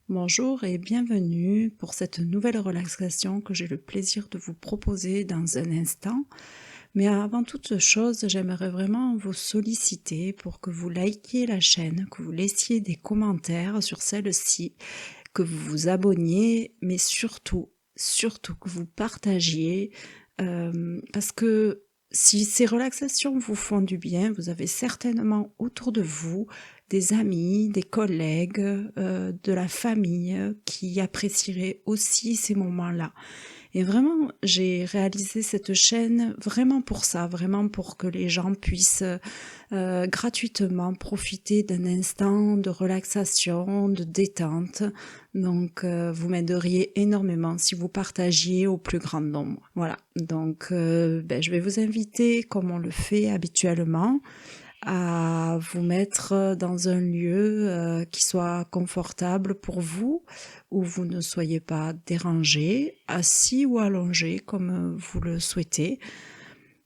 Bonjour et bienvenue pour cette nouvelle relaxation que j'ai le plaisir de vous proposer dans un instant. Mais avant toute chose, j'aimerais vraiment vous solliciter pour que vous likiez la chaîne, que vous laissiez des commentaires sur celle-ci, que vous vous abonniez, mais surtout que vous partagiez, parce que si ces relaxations vous font du bien, vous avez certainement autour de vous des amis, des collègues, de la famille qui apprécieraient aussi ces moments-là. Et vraiment, j'ai réalisé cette chaîne vraiment pour ça, vraiment pour que les gens puissent gratuitement profiter d'un instant de relaxation, de détente. Donc, vous m'aideriez énormément si vous partagiez au plus grand nombre. Voilà, donc je vais vous inviter, comme on le fait habituellement, à vous mettre dans un lieu qui soit confortable pour vous, où vous ne soyez pas dérangé, assis ou allongé comme vous le souhaitez.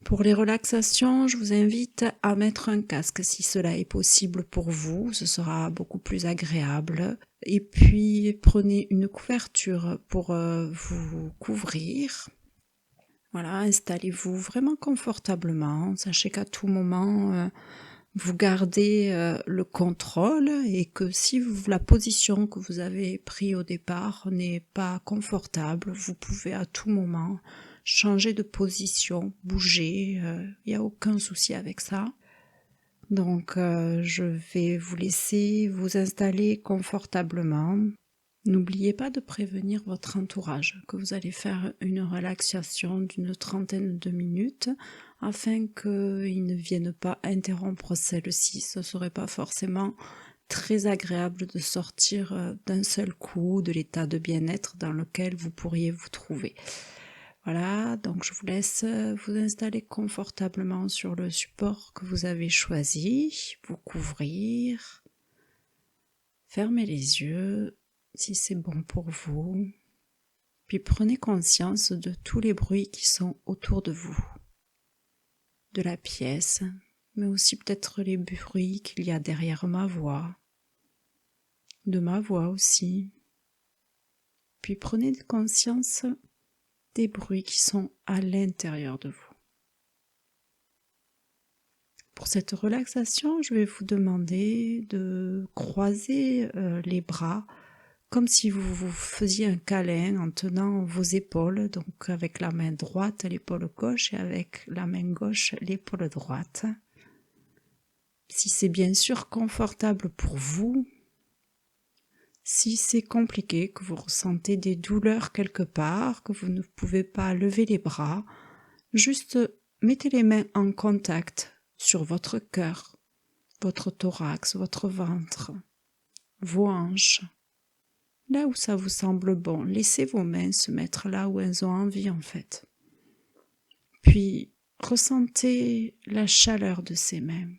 Pour les relaxations, je vous invite à mettre un casque si cela est possible pour vous, ce sera beaucoup plus agréable. Et puis prenez une couverture pour vous couvrir. Voilà, installez-vous vraiment confortablement, sachez qu'à tout moment, vous gardez le contrôle et que si la position que vous avez prise au départ n'est pas confortable, vous pouvez à tout moment changer de position, bouger, il n'y a aucun souci avec ça. Donc je vais vous laisser vous installer confortablement. N'oubliez pas de prévenir votre entourage que vous allez faire une relaxation d'une trentaine de minutes afin qu'ils ne viennent pas interrompre celle-ci. Ce ne serait pas forcément très agréable de sortir d'un seul coup de l'état de bien-être dans lequel vous pourriez vous trouver. Voilà, donc je vous laisse vous installer confortablement sur le support que vous avez choisi, vous couvrir, fermez les yeux si c'est bon pour vous, puis prenez conscience de tous les bruits qui sont autour de vous, de la pièce, mais aussi peut-être les bruits qu'il y a derrière ma voix, de ma voix aussi. Puis prenez conscience des bruits qui sont à l'intérieur de vous. Pour cette relaxation, je vais vous demander de croiser les bras comme si vous vous faisiez un câlin en tenant vos épaules, donc avec la main droite l'épaule gauche et avec la main gauche l'épaule droite. Si c'est bien sûr confortable pour vous, si c'est compliqué, que vous ressentez des douleurs quelque part, que vous ne pouvez pas lever les bras, juste mettez les mains en contact sur votre cœur, votre thorax, votre ventre, vos hanches. Là où ça vous semble bon, laissez vos mains se mettre là où elles ont envie en fait. Puis ressentez la chaleur de ces mains.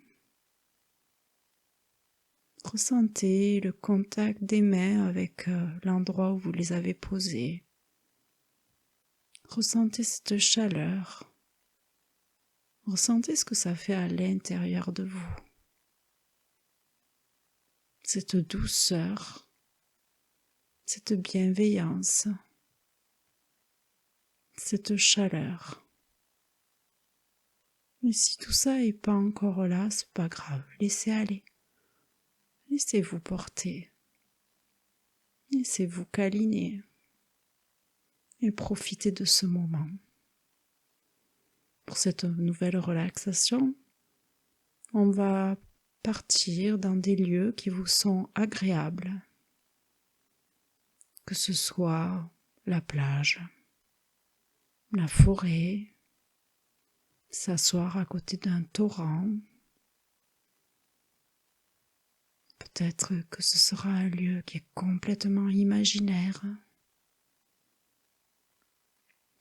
Ressentez le contact des mains avec l'endroit où vous les avez posées. Ressentez cette chaleur. Ressentez ce que ça fait à l'intérieur de vous. Cette douceur, cette bienveillance, cette chaleur. Mais si tout ça n'est pas encore là, c'est pas grave, laissez aller. Laissez-vous porter. Laissez-vous câliner. Et profitez de ce moment. Pour cette nouvelle relaxation, on va partir dans des lieux qui vous sont agréables. Que ce soit la plage, la forêt, s'asseoir à côté d'un torrent. Peut-être que ce sera un lieu qui est complètement imaginaire.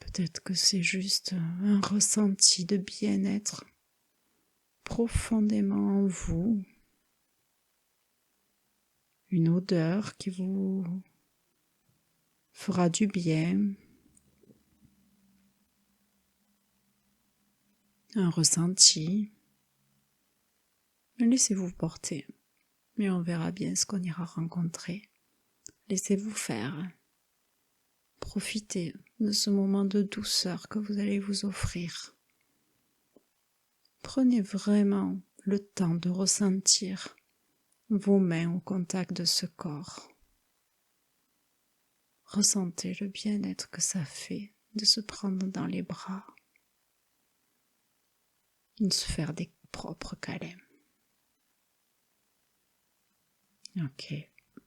Peut-être que c'est juste un ressenti de bien-être profondément en vous. Une odeur qui vous fera du bien. Un ressenti. Laissez-vous porter. Mais on verra bien ce qu'on ira rencontrer Laissez-vous faire. Profitez de ce moment de douceur que vous allez vous offrir. Prenez vraiment le temps de ressentir vos mains au contact de ce corps. Ressentez le bien-être que ça fait de se prendre dans les bras, de se faire des propres câlins. Ok,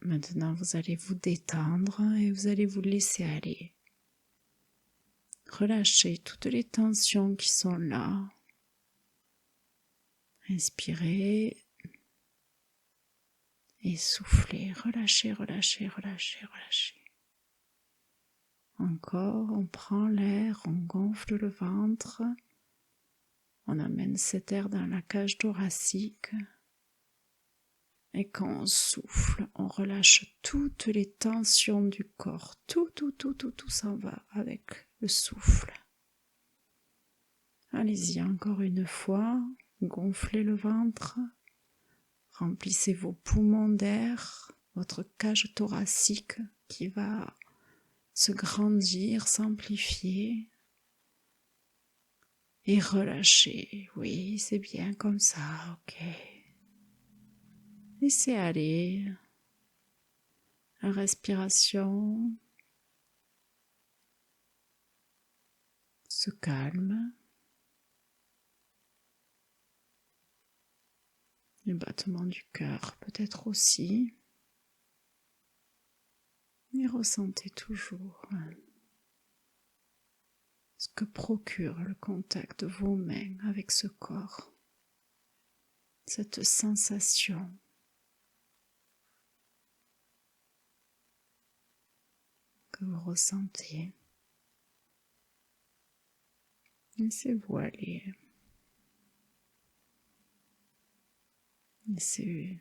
maintenant vous allez vous détendre et vous allez vous laisser aller. Relâchez toutes les tensions qui sont là. Inspirez et soufflez. Relâchez, relâchez, relâchez, relâchez. Encore, on prend l'air, on gonfle le ventre. On amène cet air dans la cage thoracique. Et quand on souffle, on relâche toutes les tensions du corps. Tout s'en va avec le souffle. Allez-y encore une fois. Gonflez le ventre. Remplissez vos poumons d'air, votre cage thoracique qui va se grandir, s'amplifier. Et relâchez. Oui, c'est bien comme ça, ok. Laissez aller la respiration se calme. Le battement du cœur peut-être aussi. Et ressentez toujours ce que procure le contact de vos mains avec ce corps. Cette sensation que vous ressentez. Laissez-vous aller. Laissez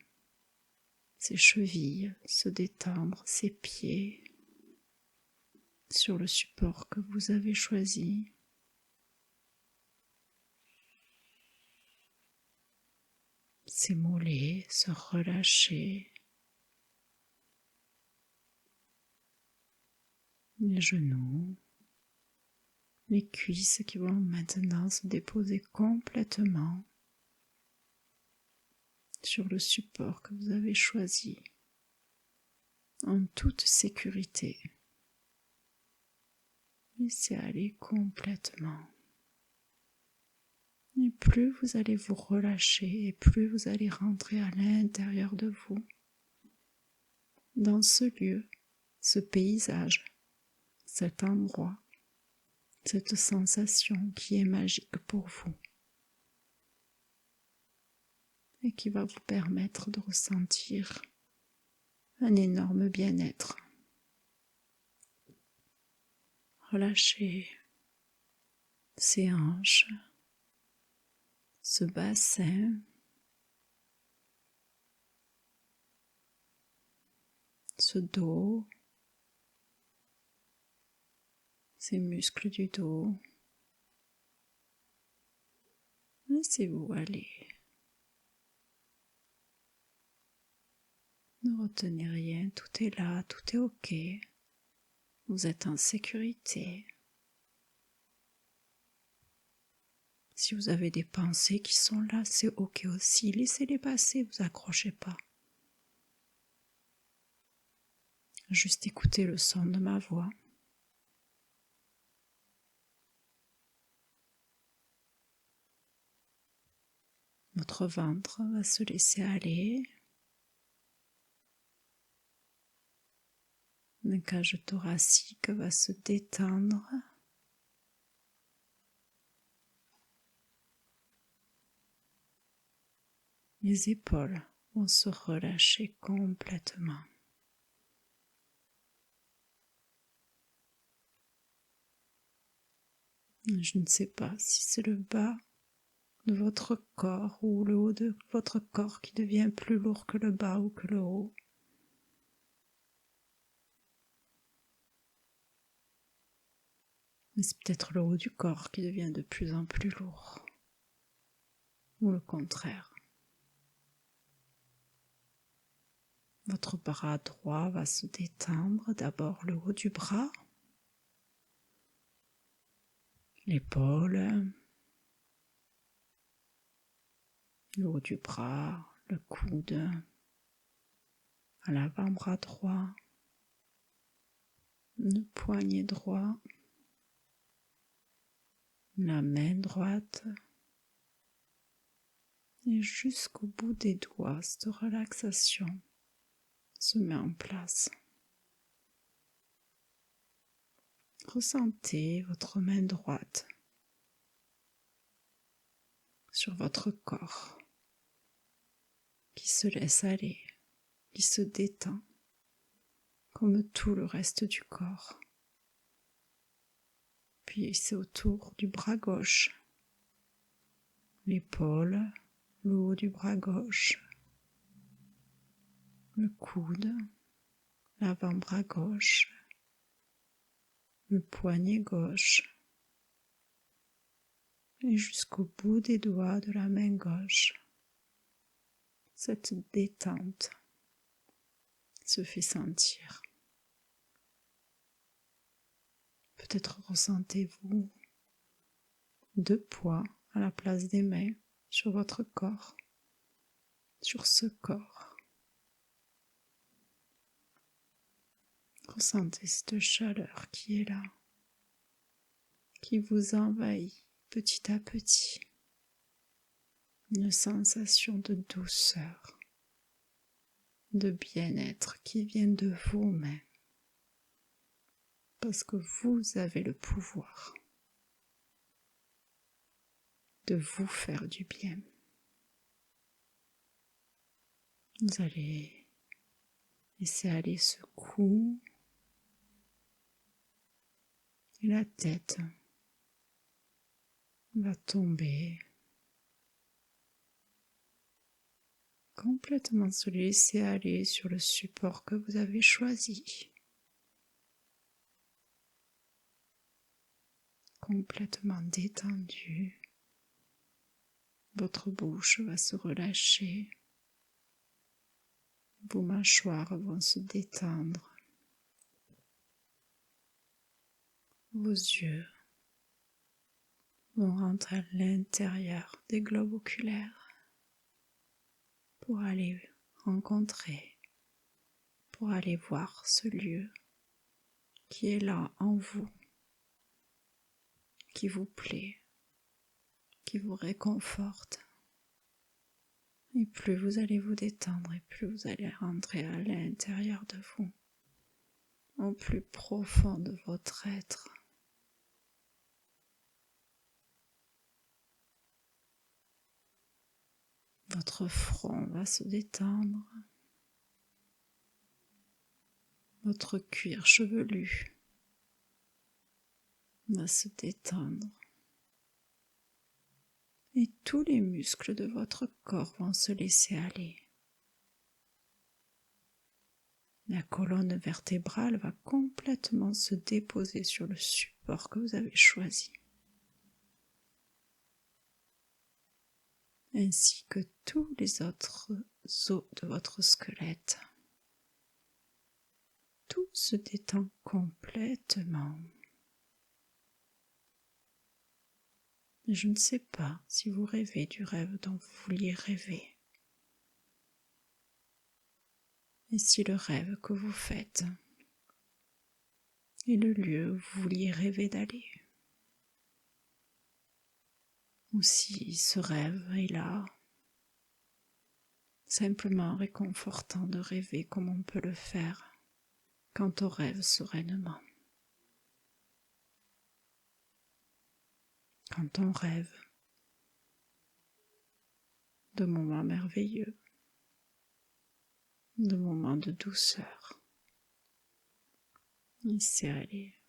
ses chevilles se détendre, ses pieds sur le support que vous avez choisi. Ses mollets se relâcher. Les genoux, les cuisses qui vont maintenant se déposer complètement sur le support que vous avez choisi, en toute sécurité. Laissez aller complètement. Et plus vous allez vous relâcher, et plus vous allez rentrer à l'intérieur de vous, dans ce lieu, ce paysage, cet endroit, cette sensation qui est magique pour vous et qui va vous permettre de ressentir un énorme bien-être. Relâchez ces hanches, ce bassin, ce dos, ces muscles du dos. Laissez-vous aller. Ne retenez rien, tout est là, tout est ok. Vous êtes en sécurité. Si vous avez des pensées qui sont là, c'est ok aussi. Laissez-les passer, vous accrochez pas. Juste écoutez le son de ma voix. Votre ventre va se laisser aller. La cage thoracique va se détendre. Les épaules vont se relâcher complètement. Je ne sais pas si c'est le bas de votre corps ou le haut de votre corps qui devient plus lourd que le bas ou que le haut. Mais c'est peut-être le haut du corps qui devient de plus en plus lourd. Ou le contraire. Votre bras droit va se détendre, d'abord le haut du bras, l'épaule, le haut du bras, le coude, à l'avant-bras droit, le poignet droit, la main droite, et jusqu'au bout des doigts, cette relaxation se met en place. Ressentez votre main droite sur votre corps qui se laisse aller, qui se détend comme tout le reste du corps. Puis c'est autour du bras gauche, l'épaule, le haut du bras gauche, le coude, l'avant-bras gauche, le poignet gauche et jusqu'au bout des doigts de la main gauche. Cette détente se fait sentir. Peut-être ressentez-vous 2 poids à la place des mains sur votre corps, sur ce corps. Ressentez cette chaleur qui est là, qui vous envahit petit à petit. Une sensation de douceur, de bien-être qui vient de vous-même. Parce que vous avez le pouvoir de vous faire du bien. Vous allez laisser aller ce cou et la tête va tomber, complètement se laisser aller sur le support que vous avez choisi. Complètement détendu. Votre bouche va se relâcher. Vos mâchoires vont se détendre. Vos yeux vont rentrer à l'intérieur des globes oculaires pour aller rencontrer, pour aller voir ce lieu qui est là en vous, qui vous plaît, qui vous réconforte. Et plus vous allez vous détendre, et plus vous allez rentrer à l'intérieur de vous, au plus profond de votre être. Votre front va se détendre, votre cuir chevelu va se détendre. Et tous les muscles de votre corps vont se laisser aller. La colonne vertébrale va complètement se déposer sur le support que vous avez choisi, ainsi que tous les autres os de votre squelette. Tout se détend complètement. Je ne sais pas si vous rêvez du rêve dont vous vouliez rêver. Et si le rêve que vous faites est le lieu où vous vouliez rêver d'aller. Ou si ce rêve est là, simplement réconfortant de rêver comme on peut le faire quand on rêve sereinement. Quand on rêve de moments merveilleux, de moments de douceur. Laissez aller.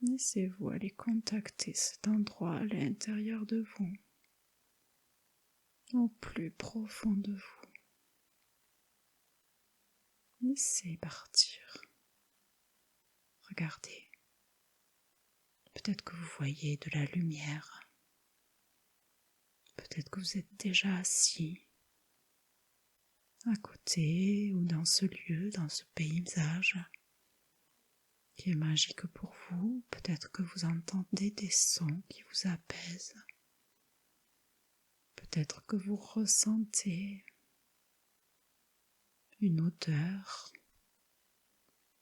Laissez-vous aller contacter cet endroit à l'intérieur de vous, au plus profond de vous. Laissez partir. Regardez. Peut-être que vous voyez de la lumière. Peut-être que vous êtes déjà assis à côté ou dans ce lieu, dans ce paysage qui est magique pour vous. Peut-être que vous entendez des sons qui vous apaisent. Peut-être que vous ressentez une odeur,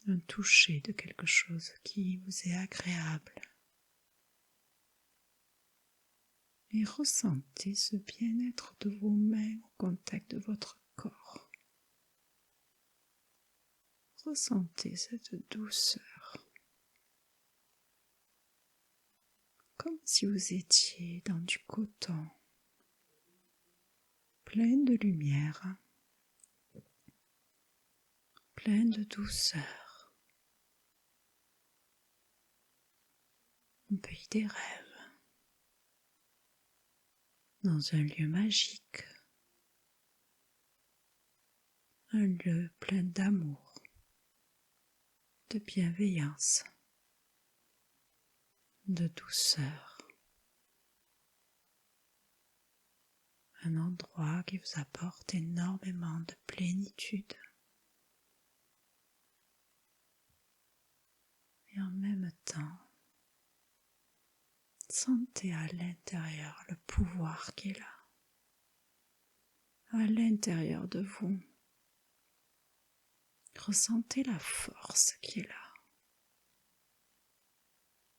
un toucher de quelque chose qui vous est agréable. Et ressentez ce bien-être de vos mains au contact de votre corps. Ressentez cette douceur, comme si vous étiez dans du coton, plein de lumière, plein de douceur, un pays des rêves, dans un lieu magique, un lieu plein d'amour, de bienveillance, de douceur, un endroit qui vous apporte énormément de plénitude et en même temps, sentez à l'intérieur le pouvoir qui est là, à l'intérieur de vous. Ressentez la force qui est là,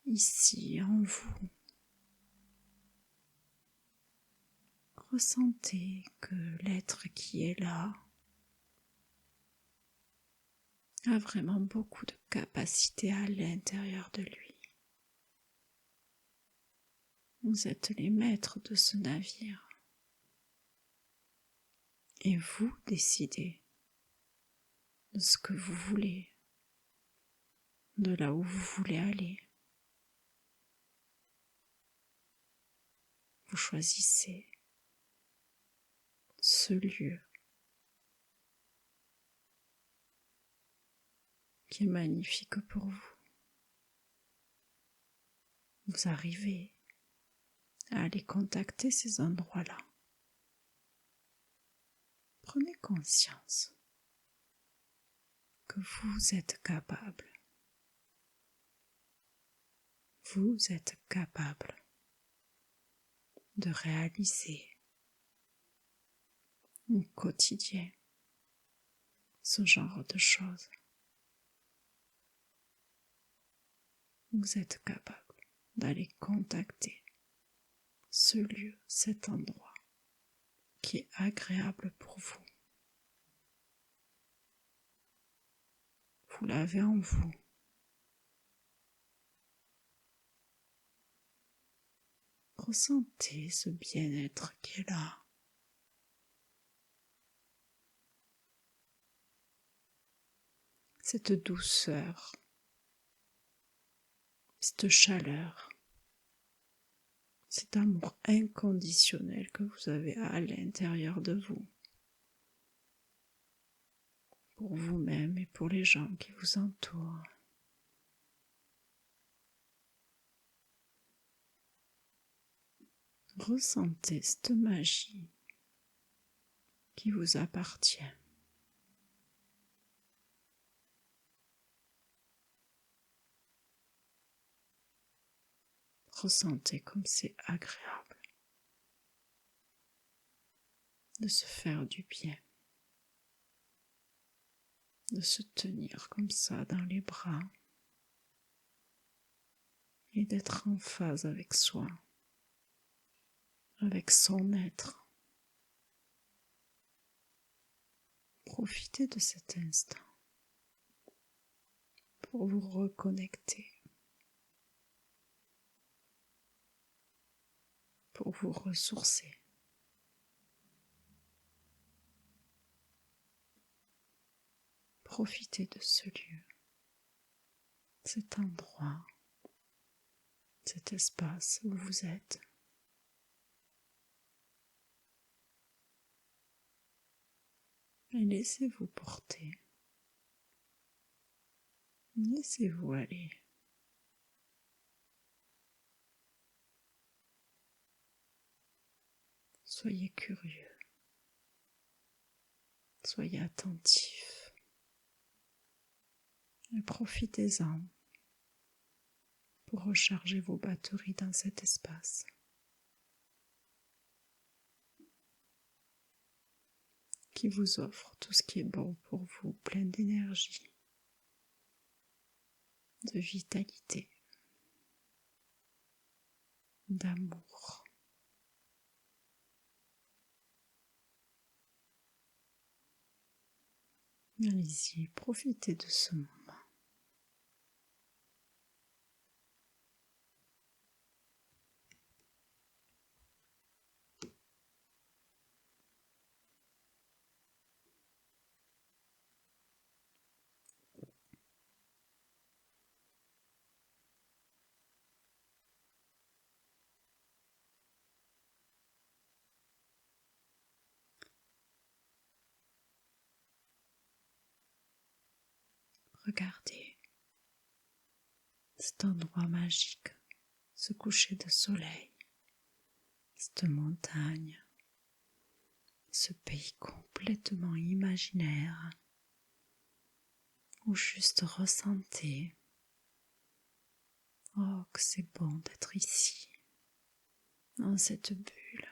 ici en vous. Ressentez que l'être qui est là a vraiment beaucoup de capacité à l'intérieur de lui. Vous êtes les maîtres de ce navire et vous décidez de ce que vous voulez, de là où vous voulez aller. Vous choisissez ce lieu qui est magnifique pour vous. Vous arrivez à aller contacter ces endroits-là. Prenez conscience que vous êtes capable. Vous êtes capable de réaliser au quotidien ce genre de choses. Vous êtes capable d'aller contacter ce lieu, cet endroit qui est agréable pour vous. Vous l'avez en vous. Ressentez ce bien-être qui est là. Cette douceur, cette chaleur, cet amour inconditionnel que vous avez à l'intérieur de vous, pour vous-même et pour les gens qui vous entourent. Ressentez cette magie qui vous appartient. Ressentez comme c'est agréable de se faire du bien, de se tenir comme ça dans les bras et d'être en phase avec soi, avec son être. Profitez de cet instant pour vous reconnecter, pour vous ressourcer. Profitez de ce lieu, cet endroit, cet espace où vous êtes. Et laissez-vous porter. Laissez-vous aller. Soyez curieux. Soyez attentif et profitez-en pour recharger vos batteries dans cet espace. Qui vous offre tout ce qui est bon pour vous, plein d'énergie, de vitalité, d'amour. Allez-y, profitez de ce moment. Regardez cet endroit magique, ce coucher de soleil, cette montagne, ce pays complètement imaginaire, ou juste ressentez, oh que c'est bon d'être ici, dans cette bulle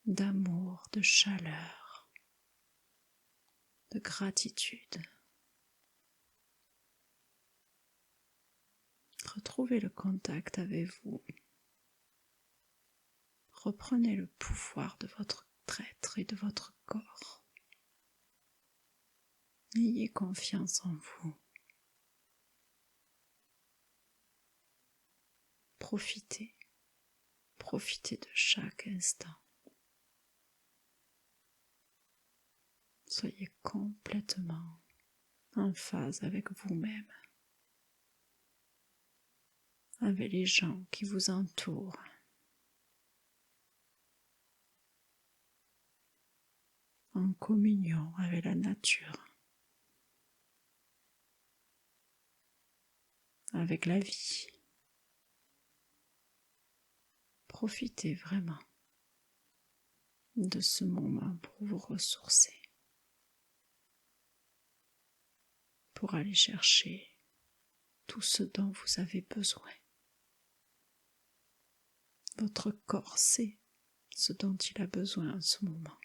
d'amour, de chaleur, de gratitude. Retrouvez le contact avec vous. Reprenez le pouvoir de votre être et de votre corps. Ayez confiance en vous. Profitez de chaque instant. Soyez complètement en phase avec vous-même, avec les gens qui vous entourent. En communion avec la nature, avec la vie. Profitez vraiment de ce moment pour vous ressourcer, pour aller chercher tout ce dont vous avez besoin. Votre corps sait ce dont il a besoin en ce moment.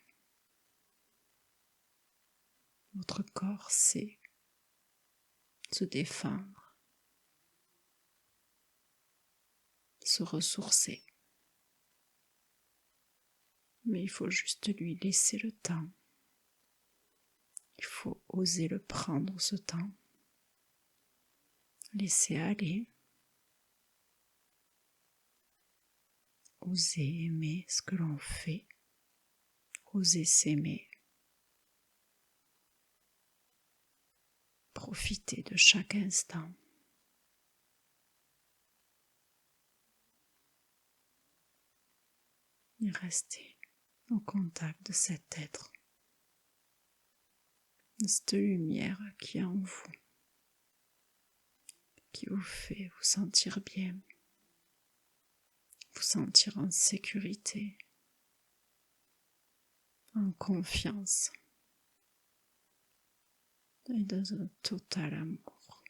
Votre corps sait se défendre, se ressourcer. Mais il faut juste lui laisser le temps. Il faut oser le prendre, ce temps. Laisser aller. Oser aimer ce que l'on fait. Oser s'aimer. Profiter de chaque instant. Et rester au contact de cet être, de cette lumière qui est en vous, qui vous fait vous sentir bien, vous sentir en sécurité, en confiance et dans un total amour.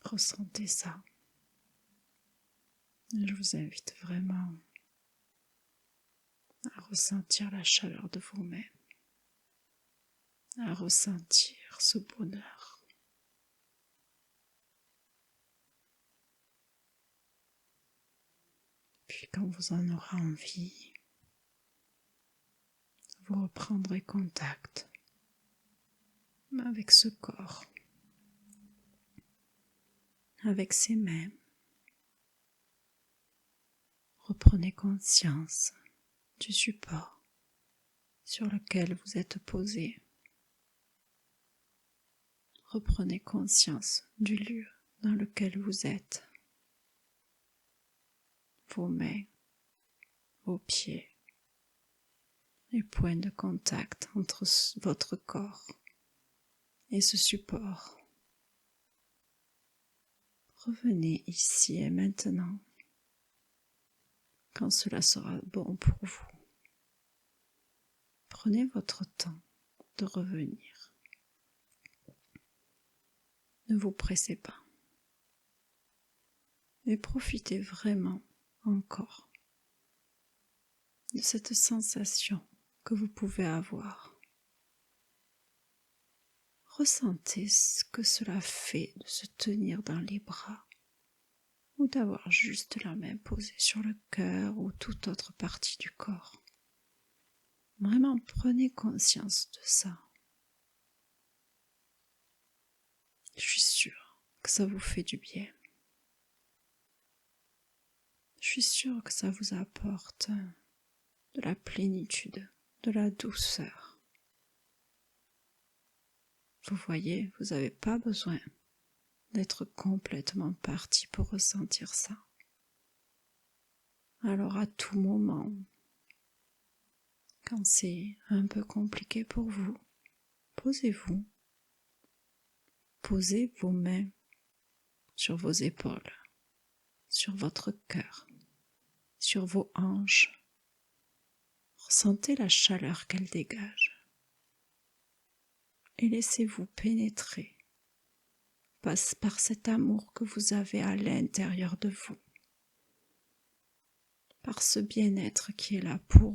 Ressentez ça. Je vous invite vraiment à ressentir la chaleur de vous-même, à ressentir ce bonheur. Puis quand vous en aurez envie, vous reprendrez contact avec ce corps, avec ses mains. Reprenez conscience du support sur lequel vous êtes posé. Reprenez conscience du lieu dans lequel vous êtes. Vos mains, vos pieds, les points de contact entre votre corps et ce support. Revenez ici et maintenant. quand cela sera bon pour vous. Prenez votre temps de revenir. Ne vous pressez pas. Mais profitez vraiment encore de cette sensation que vous pouvez avoir. Ressentez ce que cela fait de se tenir dans les bras ou d'avoir juste la main posée sur le cœur ou toute autre partie du corps. Vraiment prenez conscience de ça. Je suis sûre que ça vous fait du bien. Je suis sûre que ça vous apporte de la plénitude, de la douceur. Vous voyez, vous n'avez pas besoin d'être complètement parti pour ressentir ça. Alors à tout moment, quand c'est un peu compliqué pour vous, posez-vous. Posez vos mains sur vos épaules, sur votre cœur, sur vos hanches. Ressentez la chaleur qu'elle dégage et laissez-vous pénétrer par cet amour que vous avez à l'intérieur de vous, par ce bien-être qui est là pour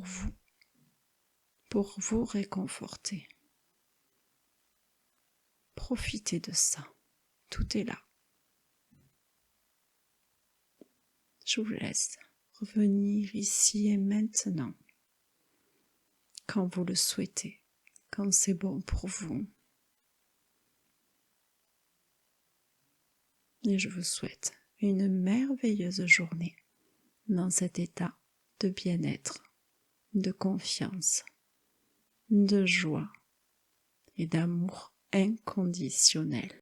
vous réconforter. Profitez de ça, tout est là. Je vous laisse revenir ici et maintenant, quand vous le souhaitez, quand c'est bon pour vous. Et je vous souhaite une merveilleuse journée dans cet état de bien-être, de confiance, de joie et d'amour inconditionnel.